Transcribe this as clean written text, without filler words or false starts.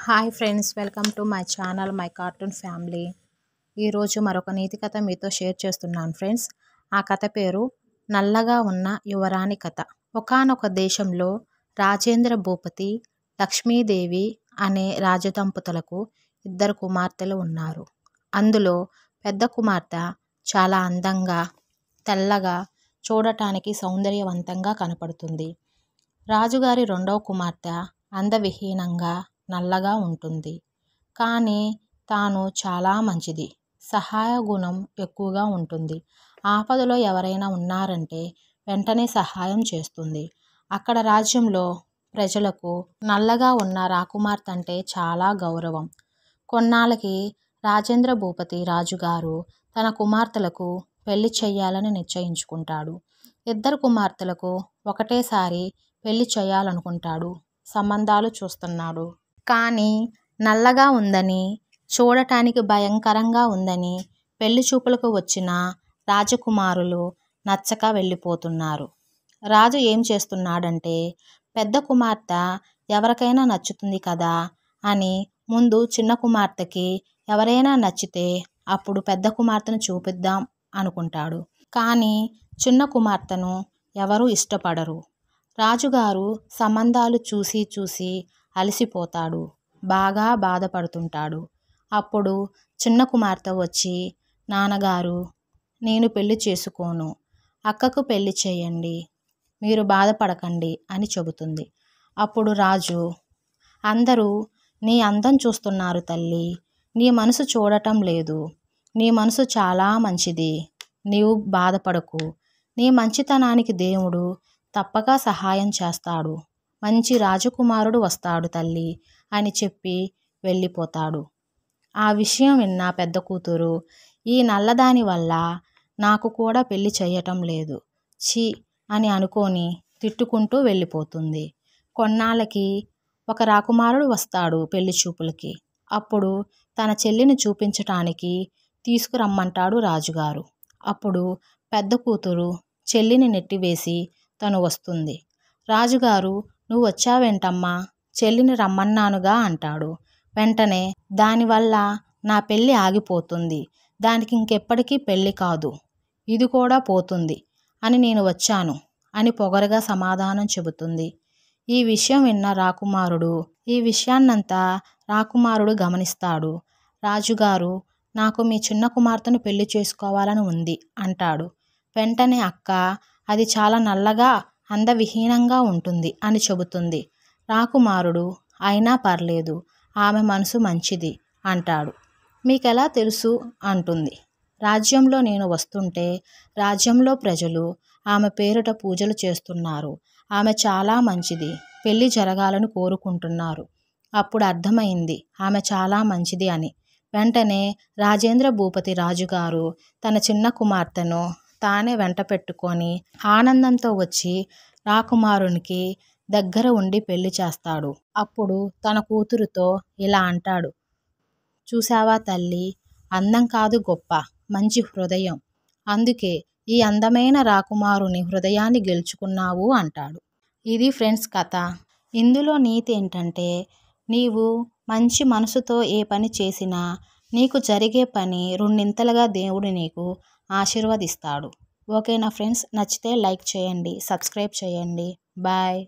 Hi friends, welcome to my channel my cartoon family. ఈరోజు మరొక నీతి కథ మీతో షేర్ చేస్తున్నాను ఫ్రెండ్స్. ఆ కథ పేరు నల్లగా ఉన్న యువరాణి కథ. ఒకానొక దేశంలో రాజేంద్ర భూపతి, లక్ష్మీదేవి అనే రాజదంపతులకు 2 కుమార్తెలు ఉన్నారు. అందులో పెద్ద కుమార్తె చాలా అందంగా, తెల్లగా, చూడటానికి సౌందర్యవంతంగా కనపడుతుంది. రాజుగారి 2వ కుమార్తె అందవిహీనంగా, నల్లగా ఉంటుంది. కానీ తాను చాలా మంచిది, సహాయ గుణం ఎక్కువగా ఉంటుంది. ఆపదలో ఎవరైనా ఉన్నారంటే వెంటనే సహాయం చేస్తుంది. అక్కడ రాజ్యంలో ప్రజలకు నల్లగా ఉన్న రాకుమార్తె అంటే చాలా గౌరవం. కొన్నాళ్ళకి రాజేంద్ర భూపతి రాజుగారు తన కుమార్తెలకు పెళ్లి చెయ్యాలని నిశ్చయించుకుంటాడు. 2 కుమార్తెలకు ఒకటేసారి పెళ్లి చేయాలనుకుంటాడు. సంబంధాలు చూస్తున్నాడు. కానీ నల్లగా ఉందని, చూడటానికి భయంకరంగా ఉందని పెళ్లి చూపులకు వచ్చిన రాజకుమారులు నచ్చక వెళ్ళిపోతున్నారు. రాజు ఏం చేస్తున్నాడంటే, పెద్ద కుమార్తె ఎవరికైనా నచ్చుతుంది కదా అని ముందు చిన్న కుమార్తెకి ఎవరైనా నచ్చితే అప్పుడు పెద్ద కుమార్తెను చూపిద్దాం అనుకుంటాడు. కానీ చిన్న కుమార్తెను ఎవరూ ఇష్టపడరు. రాజుగారు సంబంధాలు చూసి చూసి అలసిపోతాడు. బాగా బాధపడుతుంటాడు. అప్పుడు చిన్న కుమార్తె వచ్చి, నాన్నగారు, నేను పెళ్లి చేసుకోను, అక్కకు పెళ్లి చేయండి, మీరు బాధపడకండి అని చెబుతుంది. అప్పుడు రాజు, అందరూ నీ అందం చూస్తున్నారు తల్లి, నీ మనసు చూడటం లేదు. నీ మనసు చాలా మంచిది, నీవు బాధపడకు. నీ మంచితనానికి దేవుడు తప్పక సహాయం చేస్తాడు. మంచి రాజకుమారుడు వస్తాడు తల్లి అని చెప్పి వెళ్ళిపోతాడు. ఆ విషయం విన్న పెద్ద కూతురు, ఈ నల్లదాని వల్ల నాకు కూడా పెళ్లి చేయటం లేదు, ఛీ అని అనుకొని తిట్టుకుంటూ వెళ్ళిపోతుంది. కొన్నాళ్ళకి ఒక రాకుమారుడు వస్తాడు పెళ్లి చూపులకి. అప్పుడు తన చెల్లిని చూపించటానికి తీసుకురమ్మంటాడు రాజుగారు. అప్పుడు పెద్ద కూతురు చెల్లిని నెట్టివేసి తను వస్తుంది. రాజుగారు, నువ్వు వచ్చావేంటమ్మా, చెల్లిని రమ్మన్నానుగా అంటాడు. వెంటనే, దానివల్ల నా పెళ్ళి ఆగిపోతుంది, దానికి ఇంకెప్పటికీ పెళ్ళి కాదు, ఇది కూడా పోతుంది అని నేను వచ్చాను అని పొగరుగా సమాధానం చెబుతుంది. ఈ విషయం విన్న ఈ విషయాన్నంతా రాకుమారుడు గమనిస్తాడు. రాజుగారు, నాకు మీ చిన్న కుమార్తెను పెళ్లి చేసుకోవాలని ఉంది అంటాడు. వెంటనే అక్క, అది చాలా నల్లగా, అందవిహీనంగా ఉంటుంది అని చెబుతుంది. రాకుమారుడు, అయినా పర్లేదు, ఆమె మనసు మంచిది అంటాడు. మీకెలా తెలుసు అంటుంది. రాజ్యంలో నేను వస్తుంటే రాజ్యంలో ప్రజలు ఆమె పేరిట పూజలు చేస్తున్నారు. ఆమె చాలా మంచిది, పెళ్లి జరగాలని కోరుకుంటున్నారు. అప్పుడు అర్థమైంది ఆమె చాలా మంచిది అని. వెంటనే రాజేంద్ర భూపతి రాజుగారు తన చిన్న కుమార్తెను తానే వెంట పెట్టుకొని ఆనందంతో వచ్చి రాకుమారునికి దగ్గర ఉండి పెళ్లి చేస్తాడు. అప్పుడు తన కూతురుతో ఇలా అంటాడు, చూసావా తల్లి, అందం కాదు గొప్ప, మంచి హృదయం, అందుకే ఈ అందమైన రాకుమారుని హృదయాన్ని గెలుచుకున్నావు అంటాడు. ఇది ఫ్రెండ్స్ కథ. ఇందులో నీతి ఏంటంటే, నీవు మంచి మనసుతో ఏ పని చేసినా నీకు జరిగే పని రెండింతలుగా దేవుడు నీకు ఆశీర్వదిస్తాడు. ఓకేనా ఫ్రెండ్స్, నచ్చితే లైక్ చేయండి, సబ్స్క్రైబ్ చేయండి. బాయ్.